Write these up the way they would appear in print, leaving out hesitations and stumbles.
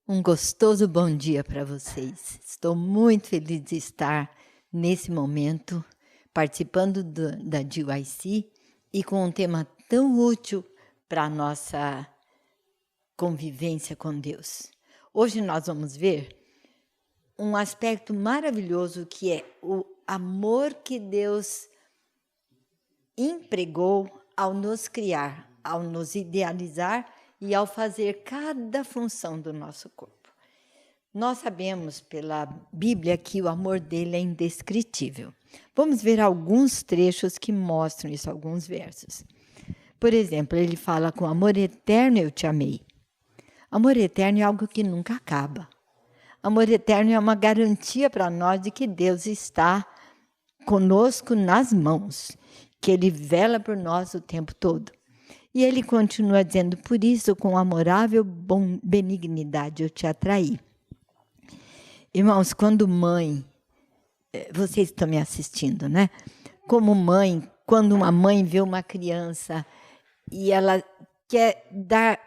Um gostoso bom dia para vocês. Estou muito feliz de estar nesse momento participando da GYC e com um tema tão útil para a nossa convivência com Deus. Hoje nós vamos ver um aspecto maravilhoso que é o amor que Deus empregou ao nos criar, ao nos idealizar e ao fazer cada função do nosso corpo. Nós sabemos pela Bíblia que o amor dele é indescritível. Vamos ver alguns trechos que mostram isso, alguns versos. Por exemplo, ele fala: com amor eterno eu te amei. Amor eterno é algo que nunca acaba. Amor eterno é uma garantia para nós de que Deus está conosco nas mãos, que ele vela por nós o tempo todo. E ele continua dizendo: por isso, com amorável benignidade eu te atraí. Irmãos, quando mãe, vocês estão me assistindo, né? Como mãe, quando uma mãe vê uma criança e ela quer dar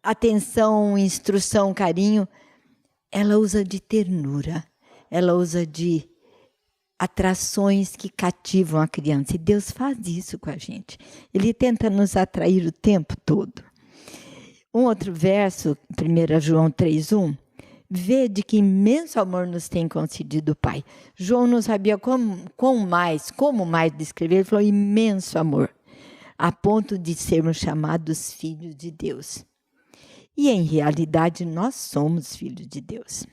atenção, instrução, carinho, ela usa de ternura, ela usa de atrações que cativam a criança. E Deus faz isso com a gente. Ele tenta nos atrair o tempo todo. Um outro verso, 1 João 3,1, vede que imenso amor nos tem concedido o Pai. João não sabia como mais descrever, ele falou imenso amor, a ponto de sermos chamados filhos de Deus. E em realidade nós somos filhos de Deus.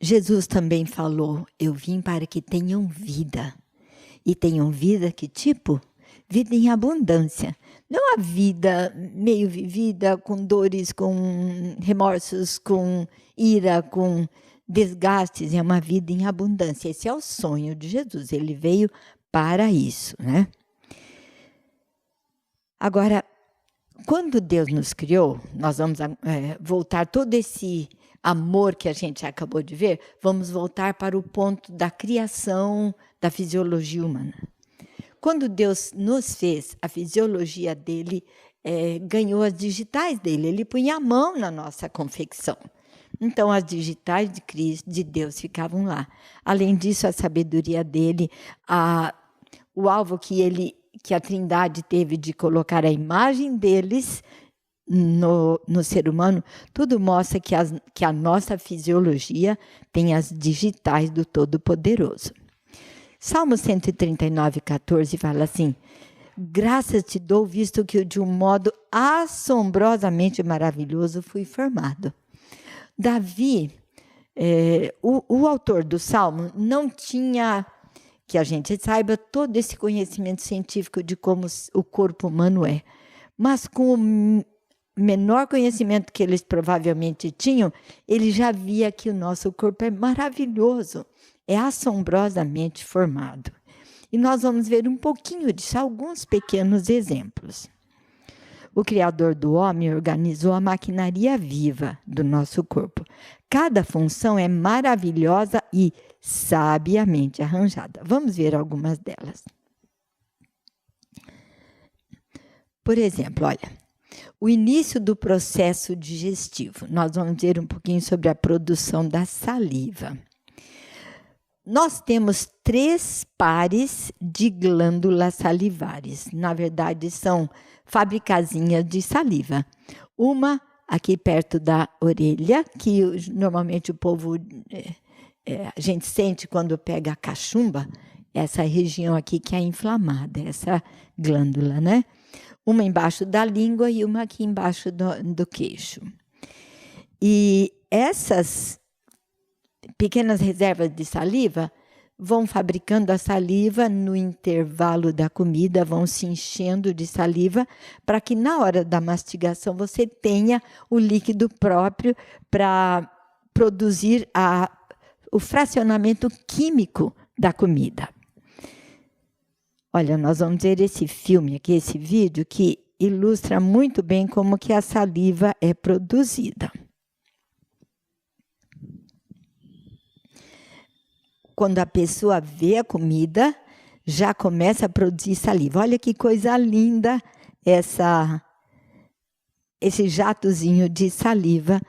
Jesus também falou: eu vim para que tenham vida. E tenham vida que tipo? Vida em abundância. Não a vida meio vivida, com dores, com remorsos, com ira, com desgastes. É uma vida em abundância. Esse é o sonho de Jesus. Ele veio para isso, né? Agora, quando Deus nos criou, nós vamos voltar todo esse amor que a gente acabou de ver, vamos voltar para o ponto da criação da fisiologia humana. Quando Deus nos fez, a fisiologia dele ganhou as digitais dele, ele punha a mão na nossa confecção. Então, as digitais de Cristo, de Deus, ficavam lá. Além disso, a sabedoria dele, o alvo que a Trindade teve de colocar a imagem deles no ser humano, tudo mostra que a nossa fisiologia tem as digitais do Todo-Poderoso. Salmo 139, 14 fala assim: graças te dou, visto que de um modo assombrosamente maravilhoso fui formado. Davi, o autor do Salmo, não tinha, que a gente saiba, todo esse conhecimento científico de como o corpo humano é. Mas com o menor conhecimento que eles provavelmente tinham, ele já via que o nosso corpo é maravilhoso, é assombrosamente formado. E nós vamos ver um pouquinho disso, alguns pequenos exemplos. O Criador do homem organizou a maquinaria viva do nosso corpo. Cada função é maravilhosa e sabiamente arranjada. Vamos ver algumas delas. Por exemplo, olha, o início do processo digestivo. Nós vamos ver um pouquinho sobre a produção da saliva. Nós temos 3 pares de glândulas salivares. Na verdade, são fabricazinhas de saliva. Uma aqui perto da orelha, que normalmente o povo, a gente sente quando pega a cachumba, essa região aqui que é inflamada, essa glândula, né? Uma embaixo da língua e uma aqui embaixo do queixo. E essas pequenas reservas de saliva vão fabricando a saliva no intervalo da comida, vão se enchendo de saliva para que na hora da mastigação você tenha o líquido próprio para produzir o fracionamento químico da comida. Olha, nós vamos ver esse filme aqui, esse vídeo, que ilustra muito bem como que a saliva é produzida. Quando a pessoa vê a comida, já começa a produzir saliva. Olha que coisa linda esse jatozinho de saliva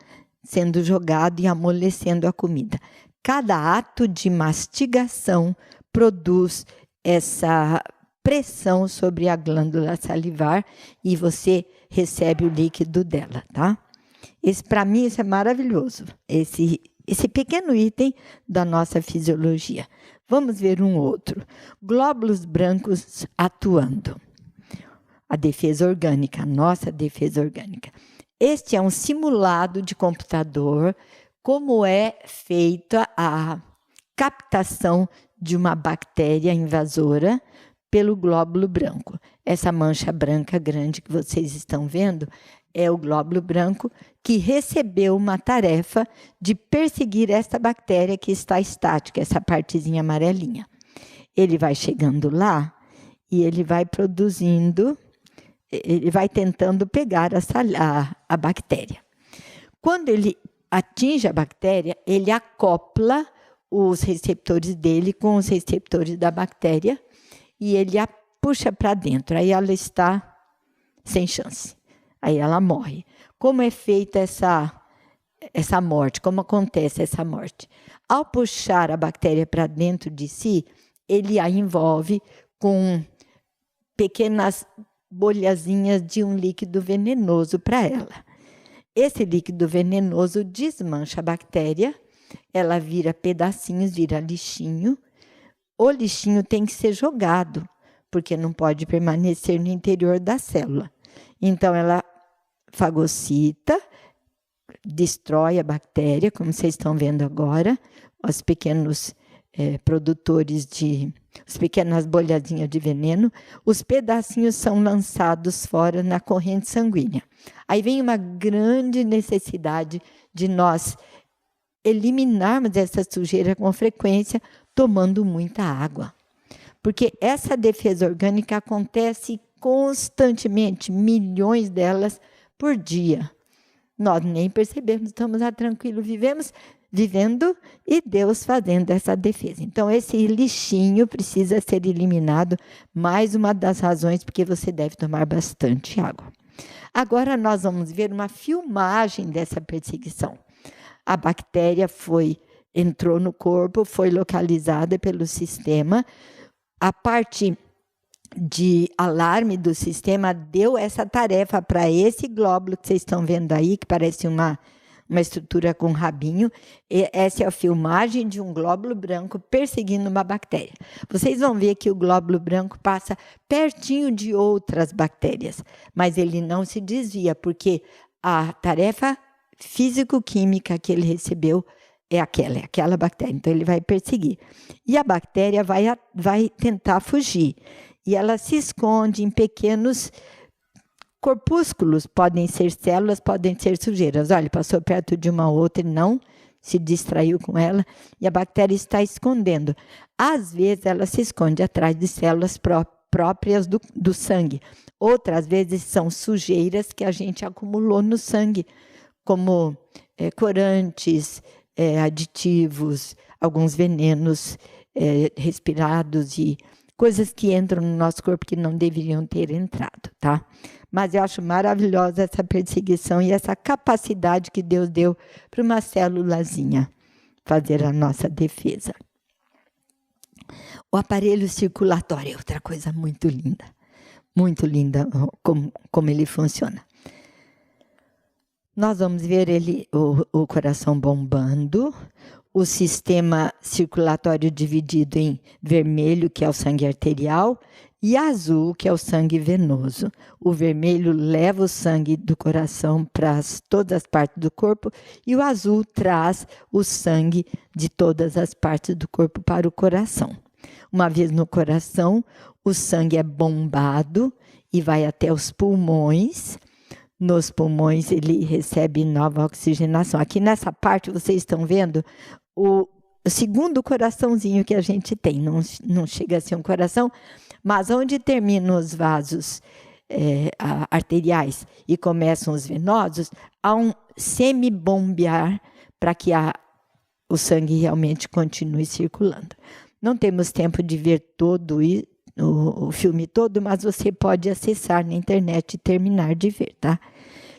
sendo jogado e amolecendo a comida. Cada ato de mastigação produz essa pressão sobre a glândula salivar e você recebe o líquido dela, tá? Para mim, isso é maravilhoso, esse pequeno item da nossa fisiologia. Vamos ver um outro. Glóbulos brancos atuando. A defesa orgânica, a nossa defesa orgânica. Este é um simulado de computador, como é feita a captação de uma bactéria invasora pelo glóbulo branco. Essa mancha branca grande que vocês estão vendo é o glóbulo branco que recebeu uma tarefa de perseguir essa bactéria que está estática, essa partezinha amarelinha. Ele vai chegando lá e ele vai produzindo, ele vai tentando pegar a bactéria. Quando ele atinge a bactéria, ele acopla os receptores dele com os receptores da bactéria e ele a puxa para dentro. Aí ela está sem chance. Aí ela morre. Como é feita essa morte? Como acontece essa morte? Ao puxar a bactéria para dentro de si, ele a envolve com pequenas bolhazinhas de um líquido venenoso para ela. Esse líquido venenoso desmancha a bactéria, ela vira pedacinhos, vira lixinho. O lixinho tem que ser jogado, porque não pode permanecer no interior da célula. Então, ela fagocita, destrói a bactéria, como vocês estão vendo agora, os pequenos produtores as pequenas bolhadinhas de veneno, os pedacinhos são lançados fora na corrente sanguínea. Aí vem uma grande necessidade de nós eliminarmos essa sujeira com frequência, tomando muita água. Porque essa defesa orgânica acontece constantemente, milhões delas por dia. Nós nem percebemos, estamos lá tranquilos, vivendo e Deus fazendo essa defesa. Então, esse lixinho precisa ser eliminado, mais uma das razões porque você deve tomar bastante água. Agora, nós vamos ver uma filmagem dessa perseguição. A bactéria entrou no corpo, foi localizada pelo sistema, a parte de alarme do sistema deu essa tarefa para esse glóbulo que vocês estão vendo aí, que parece uma estrutura com rabinho. E essa é a filmagem de um glóbulo branco perseguindo uma bactéria. Vocês vão ver que o glóbulo branco passa pertinho de outras bactérias, mas ele não se desvia, porque a tarefa físico-química que ele recebeu é aquela bactéria. Então, ele vai perseguir. E a bactéria vai tentar fugir. E ela se esconde em pequenos corpúsculos, podem ser células, podem ser sujeiras. Olha, passou perto de uma outra e não se distraiu com ela, e a bactéria está escondendo. Às vezes, ela se esconde atrás de células próprias do sangue. Outras vezes, são sujeiras que a gente acumulou no sangue, como corantes, aditivos, alguns venenos respirados e coisas que entram no nosso corpo que não deveriam ter entrado, tá? Mas eu acho maravilhosa essa perseguição e essa capacidade que Deus deu para uma célulazinha fazer a nossa defesa. O aparelho circulatório é outra coisa muito linda como ele funciona. Nós vamos ver o coração bombando, o sistema circulatório dividido em vermelho, que é o sangue arterial, e azul, que é o sangue venoso. O vermelho leva o sangue do coração para todas as partes do corpo, e o azul traz o sangue de todas as partes do corpo para o coração. Uma vez no coração, o sangue é bombado e vai até os pulmões. Nos pulmões, ele recebe nova oxigenação. Aqui nessa parte, vocês estão vendo o segundo coraçãozinho que a gente tem. Não chega a ser um coração, mas onde terminam os vasos arteriais e começam os venosos, há um semibombear para que o sangue realmente continue circulando. Não temos tempo de ver todo o filme todo, mas você pode acessar na internet e terminar de ver, tá?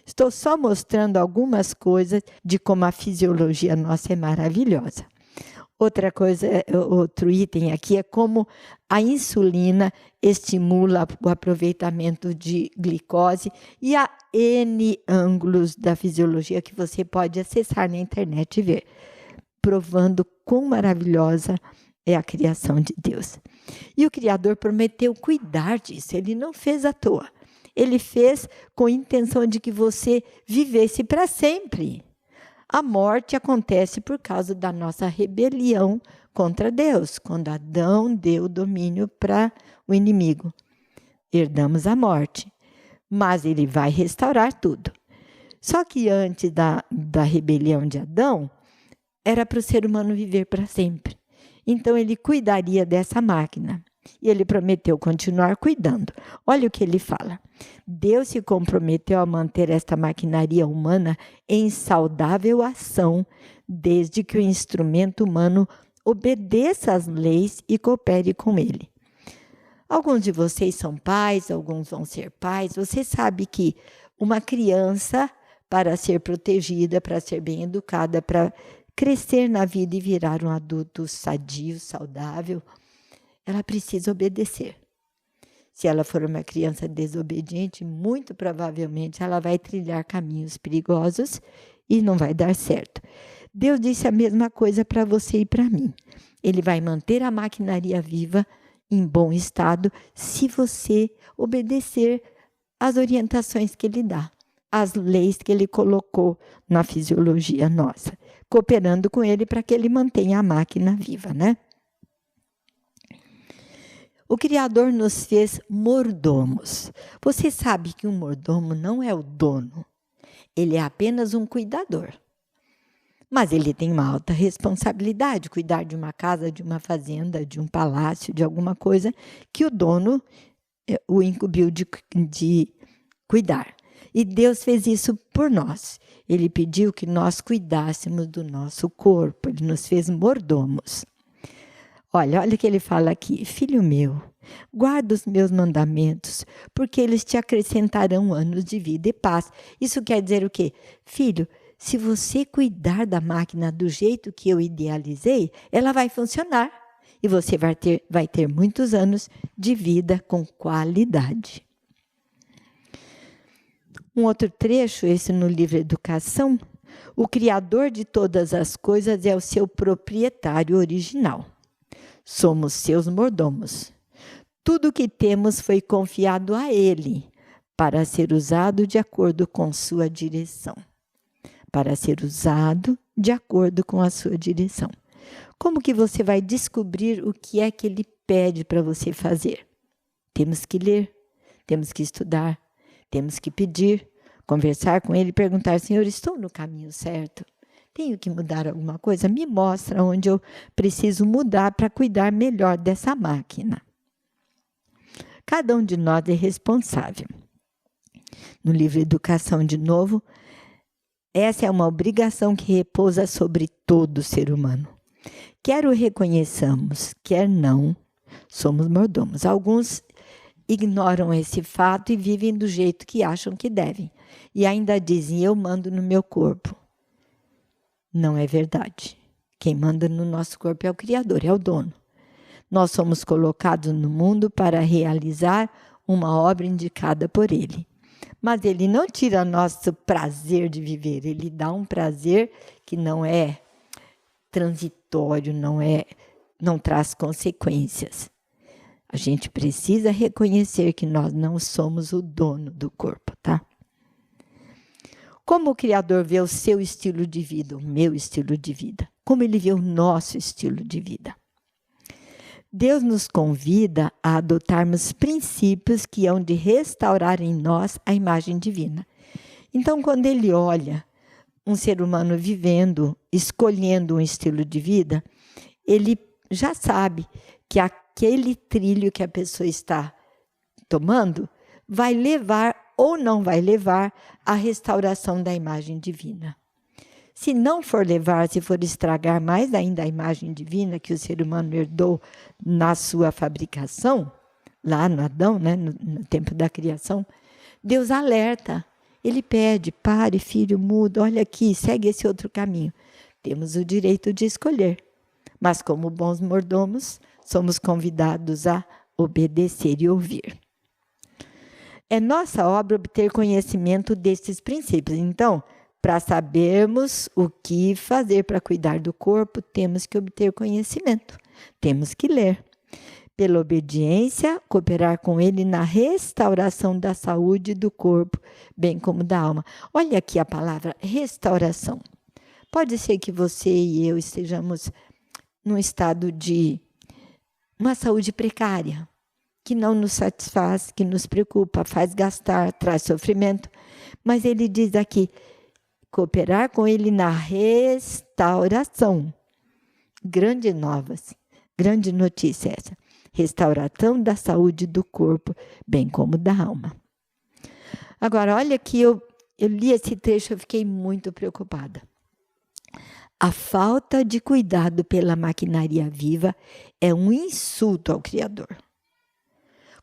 Estou só mostrando algumas coisas de como a fisiologia nossa é maravilhosa. Outra coisa, outro item aqui é como a insulina estimula o aproveitamento de glicose e há N ângulos da fisiologia que você pode acessar na internet e ver, provando quão maravilhosa é a criação de Deus. E o Criador prometeu cuidar disso, ele não fez à toa. Ele fez com a intenção de que você vivesse para sempre. A morte acontece por causa da nossa rebelião contra Deus, quando Adão deu domínio para o inimigo. Herdamos a morte, mas ele vai restaurar tudo. Só que antes da rebelião de Adão, era para o ser humano viver para sempre. Então ele cuidaria dessa máquina. E ele prometeu continuar cuidando. Olha o que ele fala. Deus se comprometeu a manter esta maquinaria humana em saudável ação, desde que o instrumento humano obedeça às leis e coopere com ele. Alguns de vocês são pais, alguns vão ser pais. Você sabe que uma criança, para ser protegida, para ser bem educada, para crescer na vida e virar um adulto sadio, saudável, ela precisa obedecer. Se ela for uma criança desobediente, muito provavelmente ela vai trilhar caminhos perigosos e não vai dar certo. Deus disse a mesma coisa para você e para mim. Ele vai manter a maquinaria viva em bom estado se você obedecer às orientações que ele dá, às leis que ele colocou na fisiologia nossa, cooperando com ele para que ele mantenha a máquina viva, né? O Criador nos fez mordomos. Você sabe que um mordomo não é o dono. Ele é apenas um cuidador. Mas ele tem uma alta responsabilidade, cuidar de uma casa, de uma fazenda, de um palácio, de alguma coisa que o dono o incumbiu de cuidar. E Deus fez isso por nós. Ele pediu que nós cuidássemos do nosso corpo. Ele nos fez mordomos. Olha o que ele fala aqui. Filho meu, guarda os meus mandamentos, porque eles te acrescentarão anos de vida e paz. Isso quer dizer o quê? Filho, se você cuidar da máquina do jeito que eu idealizei, ela vai funcionar. E você vai ter muitos anos de vida com qualidade. Um outro trecho, esse no livro Educação. O Criador de todas as coisas é o seu proprietário original. Somos seus mordomos. Tudo o que temos foi confiado a Ele para ser usado de acordo com sua direção. Para ser usado de acordo com a sua direção. Como que você vai descobrir o que é que Ele pede para você fazer? Temos que ler, temos que estudar, temos que pedir, conversar com Ele e perguntar, Senhor, estou no caminho certo? Tenho que mudar alguma coisa? Me mostra onde eu preciso mudar para cuidar melhor dessa máquina. Cada um de nós é responsável. No livro Educação, de novo, essa é uma obrigação que repousa sobre todo ser humano. Quer o reconheçamos, quer não, somos mordomos. Alguns ignoram esse fato e vivem do jeito que acham que devem. E ainda dizem, eu mando no meu corpo. Não é verdade. Quem manda no nosso corpo é o Criador, é o dono. Nós somos colocados no mundo para realizar uma obra indicada por Ele. Mas Ele não tira nosso prazer de viver, Ele dá um prazer que não é transitório, não traz consequências. A gente precisa reconhecer que nós não somos o dono do corpo, tá? Como o Criador vê o seu estilo de vida, o meu estilo de vida? Como Ele vê o nosso estilo de vida? Deus nos convida a adotarmos princípios que hão de restaurar em nós a imagem divina. Então, quando Ele olha um ser humano vivendo, escolhendo um estilo de vida, Ele já sabe que aquele trilho que a pessoa está tomando vai levar ou não vai levar à restauração da imagem divina. Se não for levar, se for estragar mais ainda a imagem divina que o ser humano herdou na sua fabricação, lá no Adão, né, no tempo da criação, Deus alerta. Ele pede, pare, filho, muda, olha aqui, segue esse outro caminho. Temos o direito de escolher. Mas como bons mordomos, somos convidados a obedecer e ouvir. É nossa obra obter conhecimento destes princípios. Então, para sabermos o que fazer para cuidar do corpo, temos que obter conhecimento. Temos que ler. Pela obediência, cooperar com ele na restauração da saúde do corpo, bem como da alma. Olha aqui a palavra restauração. Pode ser que você e eu estejamos num estado de uma saúde precária, que não nos satisfaz, que nos preocupa, faz gastar, traz sofrimento. Mas ele diz aqui, cooperar com ele na restauração. Grande notícia essa. Restauração da saúde do corpo, bem como da alma. Agora, olha que eu li esse trecho, eu fiquei muito preocupada. A falta de cuidado pela maquinaria viva é um insulto ao Criador.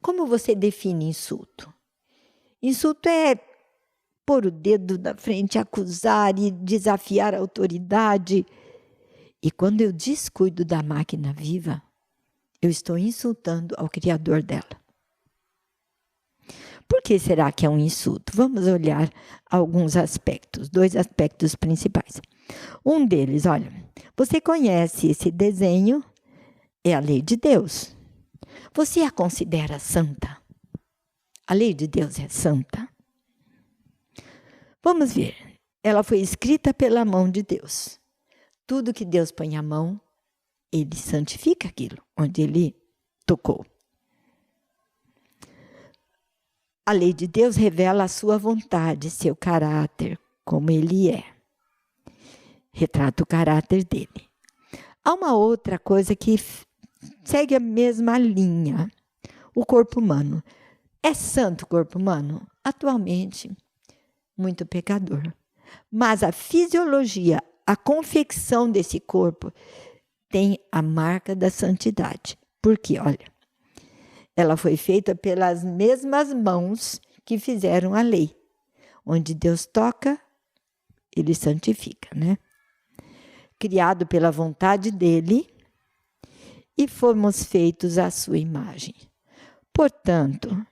Como você define insulto? Insulto é pôr o dedo na frente, acusar e desafiar a autoridade. E quando eu descuido da máquina viva, eu estou insultando ao Criador dela. Por que será que é um insulto? Vamos olhar alguns aspectos, 2 aspectos principais. Um deles, olha, você conhece esse desenho, é a lei de Deus. Você a considera santa? A lei de Deus é santa? Vamos ver, ela foi escrita pela mão de Deus. Tudo que Deus põe a mão, ele santifica aquilo, onde ele tocou. A lei de Deus revela a sua vontade, seu caráter, como ele é. Retrata o caráter dele. Há uma outra coisa que segue a mesma linha. O corpo humano. É santo o corpo humano? Atualmente, muito pecador. Mas a fisiologia, a confecção desse corpo tem a marca da santidade. Por quê? Olha, ela foi feita pelas mesmas mãos que fizeram a lei. Onde Deus toca, ele santifica, né? Criado pela vontade dele e fomos feitos à sua imagem. Portanto,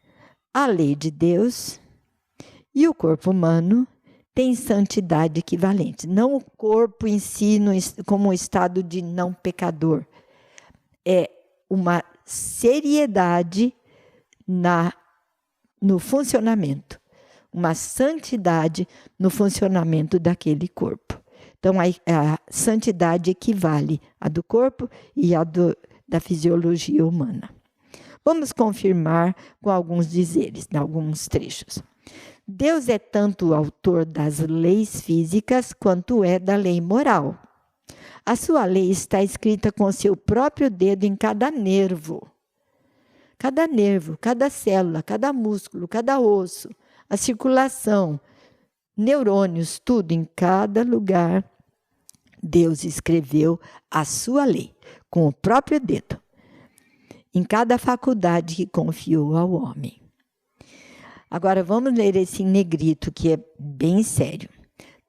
a lei de Deus e o corpo humano têm santidade equivalente. Não o corpo em si como um estado de não pecador. É uma seriedade no funcionamento. Uma santidade no funcionamento daquele corpo. Então, a santidade equivale à do corpo e à da fisiologia humana. Vamos confirmar com alguns dizeres, em alguns trechos. Deus é tanto o autor das leis físicas quanto é da lei moral. A sua lei está escrita com seu próprio dedo em cada nervo, cada célula, cada músculo, cada osso, a circulação, neurônios, tudo em cada lugar. Deus escreveu a sua lei com o próprio dedo, em cada faculdade que confiou ao homem. Agora vamos ler esse negrito que é bem sério.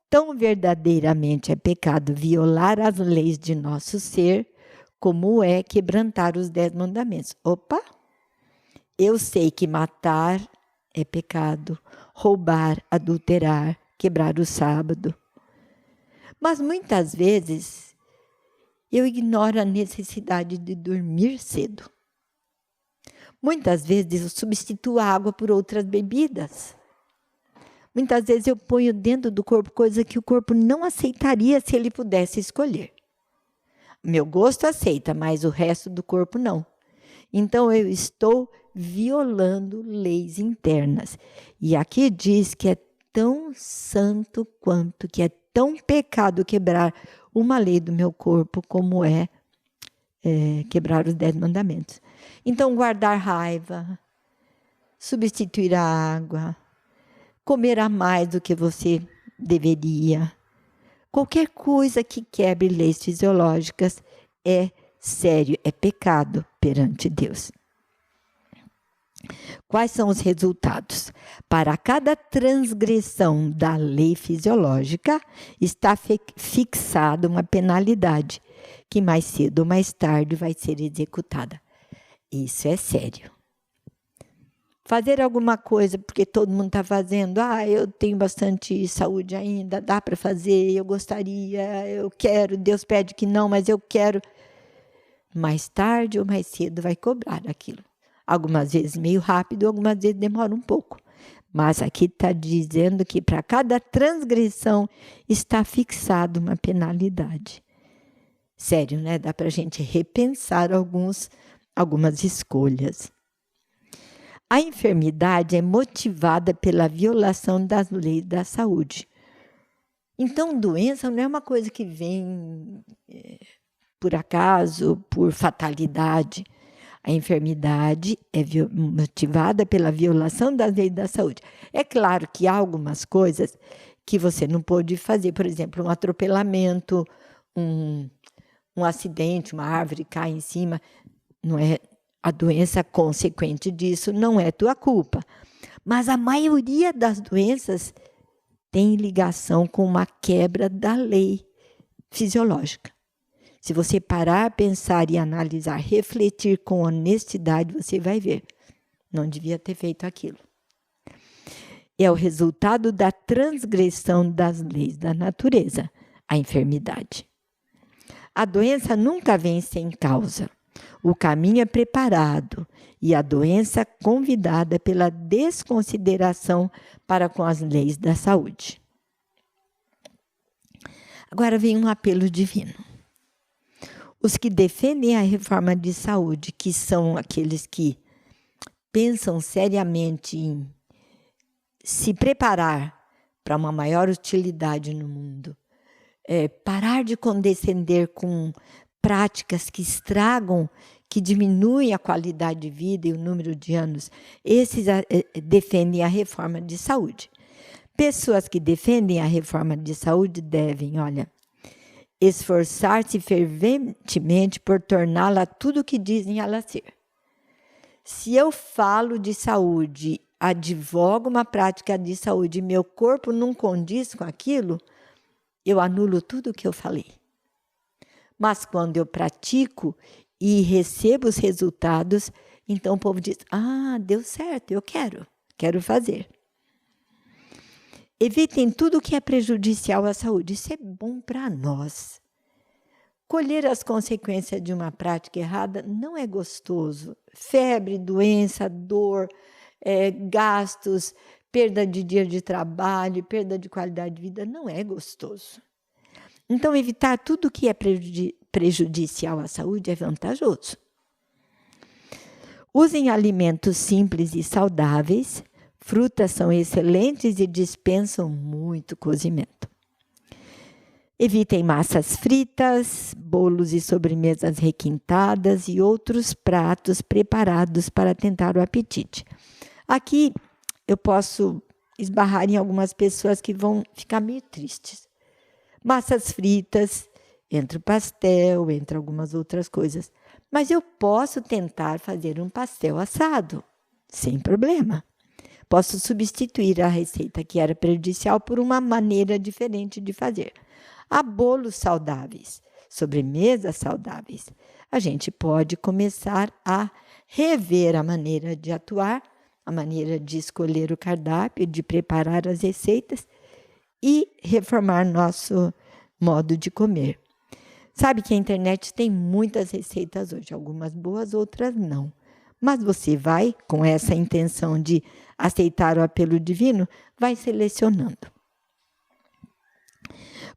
Tão verdadeiramente é pecado violar as leis de nosso ser, como é quebrantar os 10 mandamentos. Opa! Eu sei que matar é pecado, roubar, adulterar, quebrar o sábado. Mas muitas vezes eu ignoro a necessidade de dormir cedo. Muitas vezes eu substituo a água por outras bebidas. Muitas vezes eu ponho dentro do corpo coisa que o corpo não aceitaria se ele pudesse escolher. Meu gosto aceita, mas o resto do corpo não. Então eu estou violando leis internas. E aqui diz que é tão santo quanto, que é tão pecado quebrar uma lei do meu corpo como é quebrar os 10 mandamentos. Então, guardar raiva, substituir a água, comer a mais do que você deveria. Qualquer coisa que quebre leis fisiológicas é sério, é pecado perante Deus. Quais são os resultados? Para cada transgressão da lei fisiológica, está fixada uma penalidade, que mais cedo ou mais tarde vai ser executada. Isso é sério. Fazer alguma coisa porque todo mundo está fazendo. Eu tenho bastante saúde ainda, dá para fazer, eu gostaria, eu quero, Deus pede que não, mas eu quero. Mais tarde ou mais cedo vai cobrar aquilo. Algumas vezes meio rápido, algumas vezes demora um pouco. Mas aqui está dizendo que para cada transgressão está fixada uma penalidade. Sério, né? Dá para a gente repensar algumas escolhas. A enfermidade é motivada pela violação das leis da saúde. Então, doença não é uma coisa que vem por acaso, por fatalidade. A enfermidade é motivada pela violação das leis da saúde. É claro que há algumas coisas que você não pode fazer, por exemplo, um atropelamento, um acidente, uma árvore cai em cima, não é a doença consequente disso, não é tua culpa. Mas a maioria das doenças tem ligação com uma quebra da lei fisiológica. Se você parar, pensar e analisar, refletir com honestidade, você vai ver. Não devia ter feito aquilo. É o resultado da transgressão das leis da natureza, a enfermidade. A doença nunca vem sem causa. O caminho é preparado e a doença convidada pela desconsideração para com as leis da saúde. Agora vem um apelo divino. Os que defendem a reforma de saúde, que são aqueles que pensam seriamente em se preparar para uma maior utilidade no mundo, parar de condescender com práticas que estragam, que diminuem a qualidade de vida e o número de anos, esses defendem a reforma de saúde. Pessoas que defendem a reforma de saúde devem, esforçar-se ferventemente por torná-la tudo o que dizem ela ser. Se eu falo de saúde, advogo uma prática de saúde e meu corpo não condiz com aquilo, eu anulo tudo o que eu falei. Mas quando eu pratico e recebo os resultados, então o povo diz, deu certo, eu quero fazer. Evitem tudo que é prejudicial à saúde. Isso é bom para nós. Colher as consequências de uma prática errada não é gostoso. Febre, doença, dor, gastos, perda de dia de trabalho, perda de qualidade de vida, não é gostoso. Então, evitar tudo que é prejudicial à saúde é vantajoso. Usem alimentos simples e saudáveis. Frutas são excelentes e dispensam muito cozimento. Evitem massas fritas, bolos e sobremesas requintadas e outros pratos preparados para tentar o apetite. Aqui eu posso esbarrar em algumas pessoas que vão ficar meio tristes. Massas fritas, entre o pastel, entre algumas outras coisas. Mas eu posso tentar fazer um pastel assado, sem problema. Posso substituir a receita que era prejudicial por uma maneira diferente de fazer. Há bolos saudáveis, sobremesas saudáveis. A gente pode começar a rever a maneira de atuar, a maneira de escolher o cardápio, de preparar as receitas e reformar nosso modo de comer. Sabe que a internet tem muitas receitas hoje, algumas boas, outras não. Mas você vai, com essa intenção de aceitar o apelo divino, vai selecionando.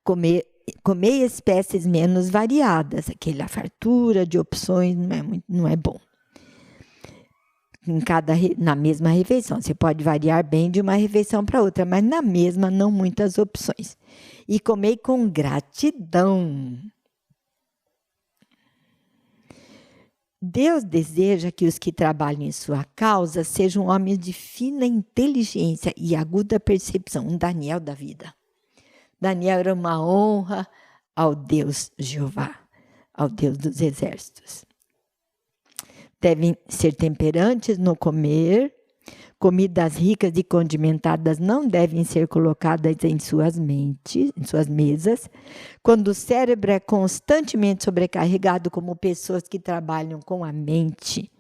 Comer espécies menos variadas, aquela fartura de opções não é bom. Na mesma refeição, você pode variar bem de uma refeição para outra, mas na mesma não muitas opções. E comer com gratidão. Deus deseja que os que trabalhem em sua causa sejam homens de fina inteligência e aguda percepção. Um Daniel da vida. Daniel era uma honra ao Deus Jeová, ao Deus dos exércitos. Devem ser temperantes no comer. Comidas ricas e condimentadas não devem ser colocadas em suas mesas. Quando o cérebro é constantemente sobrecarregado, como pessoas que trabalham com a mente,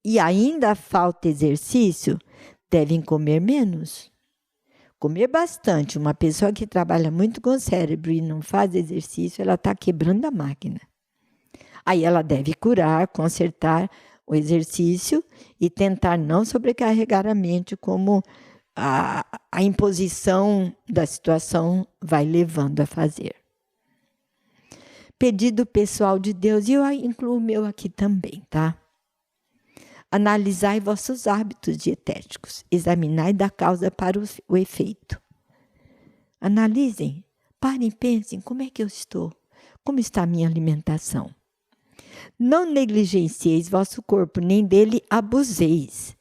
e ainda falta exercício, devem comer menos. Comer bastante. Uma pessoa que trabalha muito com o cérebro e não faz exercício, ela está quebrando a máquina. Aí ela deve curar, consertar o exercício e tentar não sobrecarregar a mente como a imposição da situação vai levando a fazer. Pedido pessoal de Deus, e eu incluo o meu aqui também, tá? Analisai vossos hábitos dietéticos, examinai da causa para o efeito. Analisem, parem, pensem, como é que eu estou? Como está a minha alimentação? Não negligencieis vosso corpo, nem dele abuseis,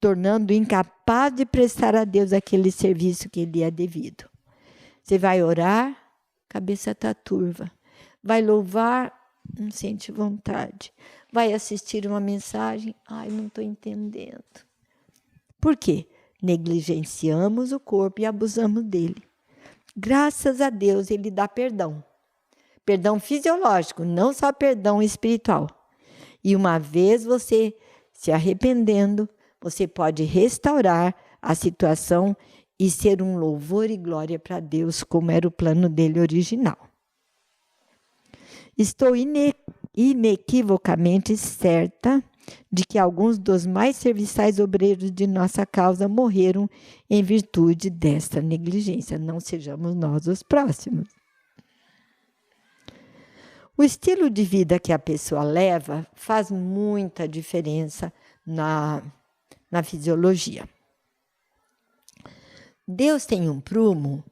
tornando incapaz de prestar a Deus aquele serviço que lhe é devido. Você vai orar, cabeça está turva. Vai louvar, não sente vontade. Vai assistir uma mensagem, ai, não estou entendendo. Por quê? Negligenciamos o corpo e abusamos dele. Graças a Deus, ele dá perdão. Perdão fisiológico, não só perdão espiritual. E uma vez você se arrependendo, você pode restaurar a situação e ser um louvor e glória para Deus, como era o plano dele original. Estou inequivocamente certa de que alguns dos mais serviçais obreiros de nossa causa morreram em virtude desta negligência. Não sejamos nós os próximos. O estilo de vida que a pessoa leva faz muita diferença na fisiologia. Deus tem um prumo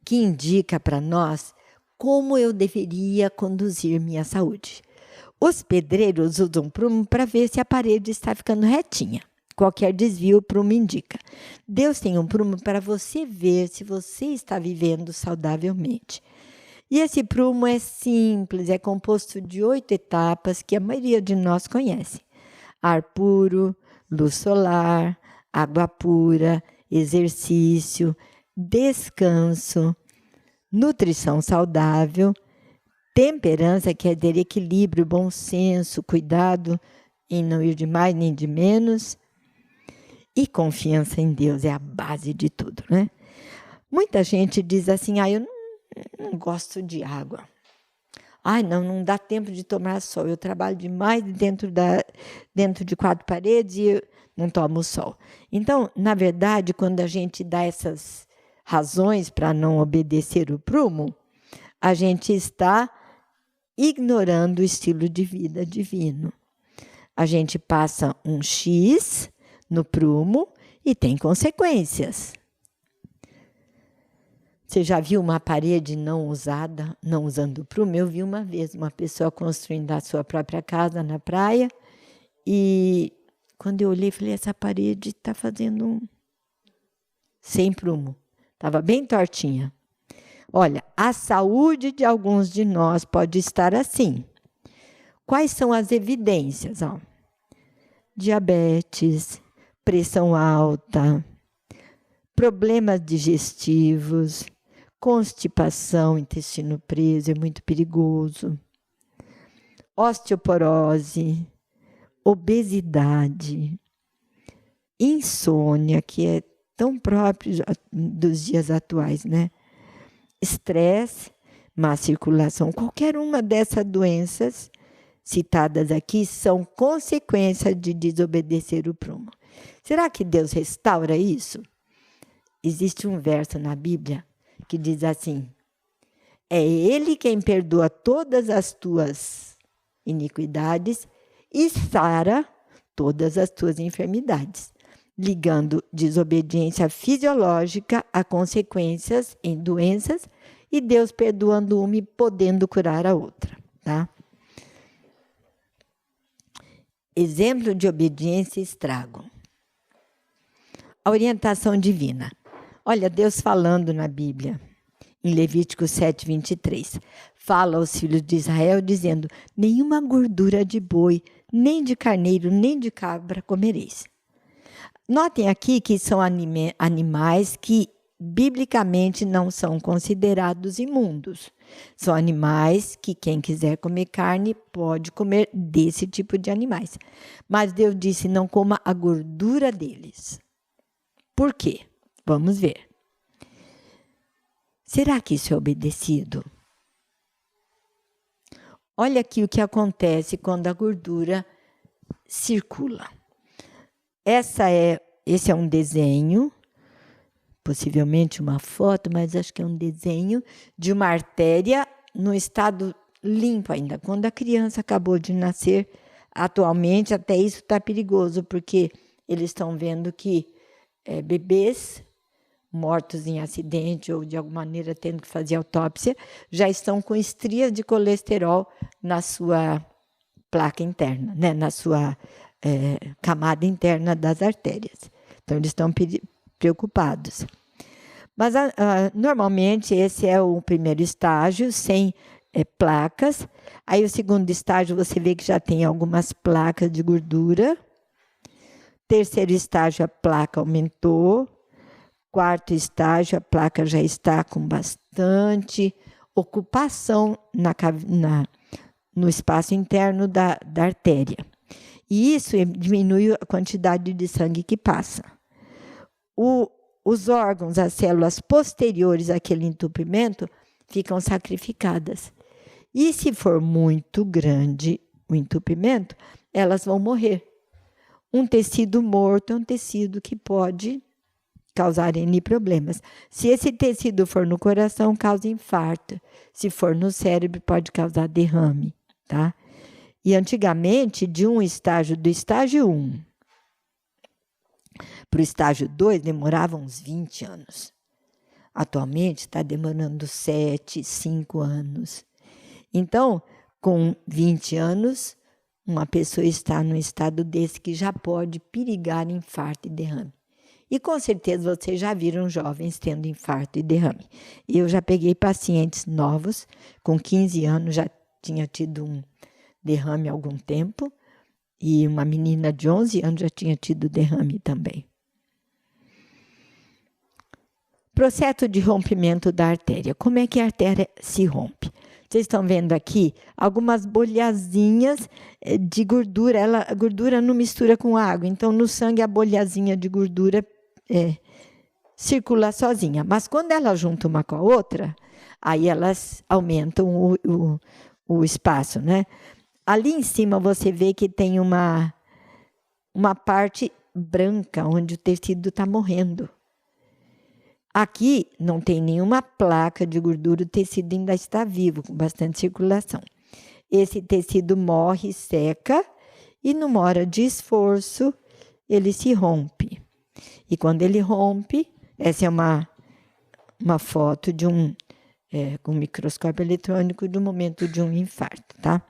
que indica para nós como eu deveria conduzir minha saúde. Os pedreiros usam prumo para ver se a parede está ficando retinha. Qualquer desvio, o prumo indica. Deus tem um prumo para você ver se você está vivendo saudavelmente. E esse prumo é simples, é composto de 8 etapas que a maioria de nós conhece. Ar puro, luz solar, água pura, exercício, descanso, nutrição saudável, temperança, quer dizer, equilíbrio, bom senso, cuidado em não ir de mais nem de menos, e confiança em Deus, é a base de tudo, né? Muita gente diz assim, eu não gosto de água. Não dá tempo de tomar sol. Eu trabalho demais dentro de 4 paredes e eu não tomo sol. Então, na verdade, quando a gente dá essas razões para não obedecer o prumo, a gente está ignorando o estilo de vida divino. A gente passa um X no prumo e tem consequências. Você já viu uma parede não usada, não usando o prumo? Eu vi uma vez uma pessoa construindo a sua própria casa na praia e quando eu olhei, falei, essa parede está fazendo sem prumo. Estava bem tortinha. Olha, a saúde de alguns de nós pode estar assim. Quais são as evidências? Diabetes, pressão alta, problemas digestivos, constipação, intestino preso, é muito perigoso, osteoporose, obesidade, insônia, que é tão próprio dos dias atuais, né? Estresse, má circulação, qualquer uma dessas doenças citadas aqui são consequência de desobedecer o prumo. Será que Deus restaura isso? Existe um verso na Bíblia que diz assim, é Ele quem perdoa todas as tuas iniquidades e sara todas as tuas enfermidades, ligando desobediência fisiológica a consequências em doenças e Deus perdoando uma e podendo curar a outra, tá? Exemplo de obediência e estrago. A orientação divina. Olha, Deus falando na Bíblia, em Levítico 7:23, fala aos filhos de Israel dizendo, nenhuma gordura de boi, nem de carneiro, nem de cabra comereis. Notem aqui que são animais que biblicamente não são considerados imundos. São animais que quem quiser comer carne pode comer desse tipo de animais. Mas Deus disse, não coma a gordura deles. Por quê? Vamos ver. Será que isso é obedecido? Olha aqui o que acontece quando a gordura circula. Esse é um desenho, possivelmente uma foto, mas acho que é um desenho de uma artéria no estado limpo ainda. Quando a criança acabou de nascer, atualmente até isso está perigoso, porque eles estão vendo que bebês mortos em acidente ou de alguma maneira tendo que fazer autópsia, já estão com estrias de colesterol na sua placa interna, né? Na sua camada interna das artérias. Então, eles estão preocupados. Mas, normalmente, esse é o primeiro estágio, sem placas. Aí, o segundo estágio, você vê que já tem algumas placas de gordura. Terceiro estágio, a placa aumentou. Quarto estágio, a placa já está com bastante ocupação no espaço interno da artéria. E isso diminui a quantidade de sangue que passa. Os órgãos, as células posteriores àquele entupimento, ficam sacrificadas. E se for muito grande o entupimento, elas vão morrer. Um tecido morto é um tecido que pode causar N problemas. Se esse tecido for no coração, causa infarto. Se for no cérebro, pode causar derrame, tá? E antigamente, do estágio 1 para o estágio 2, demorava uns 20 anos. Atualmente, está demorando 7, 5 anos. Então, com 20 anos, uma pessoa está num estado desse que já pode perigar infarto e derrame. E com certeza vocês já viram jovens tendo infarto e derrame. Eu já peguei pacientes novos, com 15 anos já tinha tido um derrame há algum tempo, e uma menina de 11 anos já tinha tido derrame também. Processo de rompimento da artéria. Como é que a artéria se rompe? Vocês estão vendo aqui algumas bolhazinhas de gordura. A gordura não mistura com água, então no sangue a bolhazinha de gordura circula sozinha. Mas quando ela junta uma com a outra, aí elas aumentam o espaço, né? Ali em cima você vê que tem uma parte branca, onde o tecido está morrendo. Aqui não tem nenhuma placa de gordura, o tecido ainda está vivo, com bastante circulação. Esse tecido morre, seca, e numa hora de esforço, ele se rompe. E quando ele rompe, essa é uma foto de com um microscópio eletrônico do momento de um infarto, tá?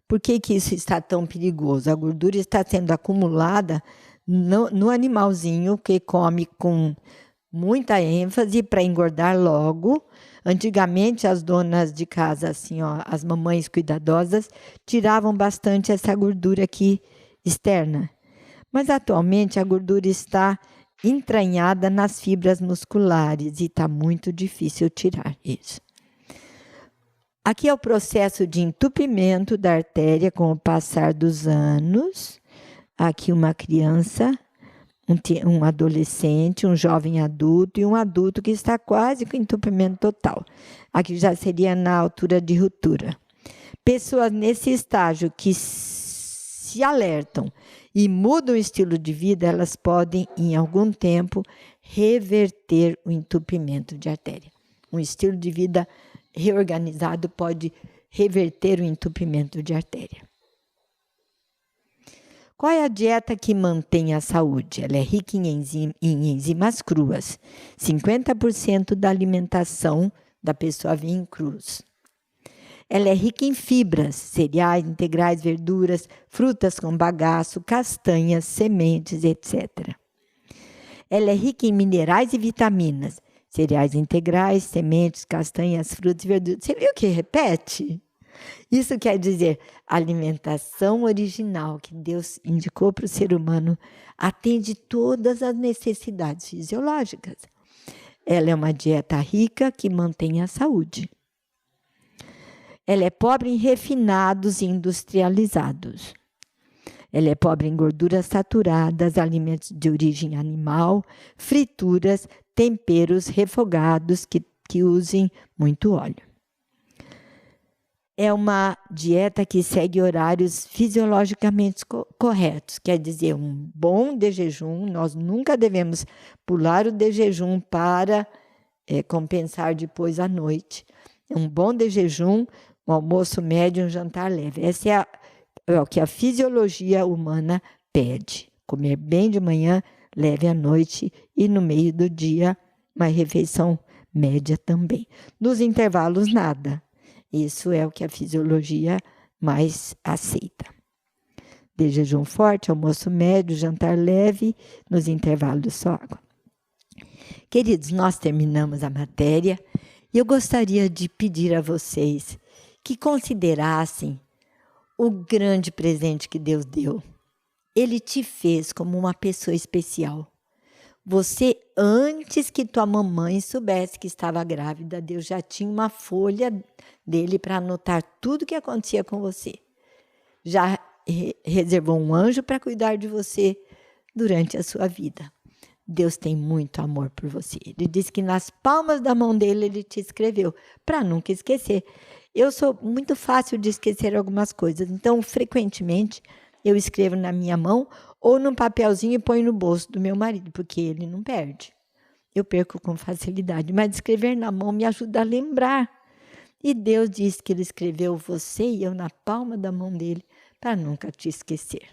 Por que isso está tão perigoso? A gordura está sendo acumulada no animalzinho que come com muita ênfase para engordar logo. Antigamente, as donas de casa, assim, as mamães cuidadosas, tiravam bastante essa gordura aqui externa. Mas, atualmente, a gordura está entranhada nas fibras musculares e está muito difícil tirar isso. Aqui é o processo de entupimento da artéria com o passar dos anos. Aqui uma criança, um adolescente, um jovem adulto e um adulto que está quase com entupimento total. Aqui já seria na altura de ruptura. Pessoas nesse estágio que se alertam e mudam o estilo de vida, elas podem, em algum tempo, reverter o entupimento de artéria. Um estilo de vida reorganizado pode reverter o entupimento de artéria. Qual é a dieta que mantém a saúde? Ela é rica em enzimas cruas. 50% da alimentação da pessoa vem crus. Ela é rica em fibras, cereais, integrais, verduras, frutas com bagaço, castanhas, sementes, etc. Ela é rica em minerais e vitaminas, cereais integrais, sementes, castanhas, frutas e verduras. Você viu que repete? Isso quer dizer, a alimentação original que Deus indicou para o ser humano atende todas as necessidades fisiológicas. Ela é uma dieta rica que mantém a saúde. Ela é pobre em refinados e industrializados. Ela é pobre em gorduras saturadas, alimentos de origem animal, frituras, temperos refogados que usem muito óleo. É uma dieta que segue horários fisiologicamente corretos, quer dizer, um bom de jejum. Nós nunca devemos pular o de jejum para compensar depois à noite. Um bom de jejum, um almoço médio, um jantar leve. Essa é o que a fisiologia humana pede. Comer bem de manhã, leve à noite e no meio do dia, uma refeição média também. Nos intervalos, nada. Isso é o que a fisiologia mais aceita. De jejum forte, almoço médio, jantar leve, nos intervalos só água. Queridos, nós terminamos a matéria e eu gostaria de pedir a vocês que considerassem o grande presente que Deus deu. Ele te fez como uma pessoa especial. Você, antes que tua mamãe soubesse que estava grávida, Deus já tinha uma folha dele para anotar tudo o que acontecia com você. Já reservou um anjo para cuidar de você durante a sua vida. Deus tem muito amor por você. Ele disse que nas palmas da mão dele ele te escreveu, para nunca esquecer. Eu sou muito fácil de esquecer algumas coisas, então frequentemente eu escrevo na minha mão ou num papelzinho e ponho no bolso do meu marido, porque ele não perde. Eu perco com facilidade, mas escrever na mão me ajuda a lembrar. E Deus disse que ele escreveu você e eu na palma da mão dele para nunca te esquecer.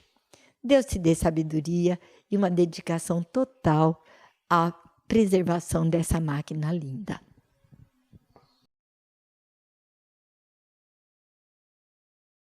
Deus te dê sabedoria e uma dedicação total à preservação dessa máquina linda.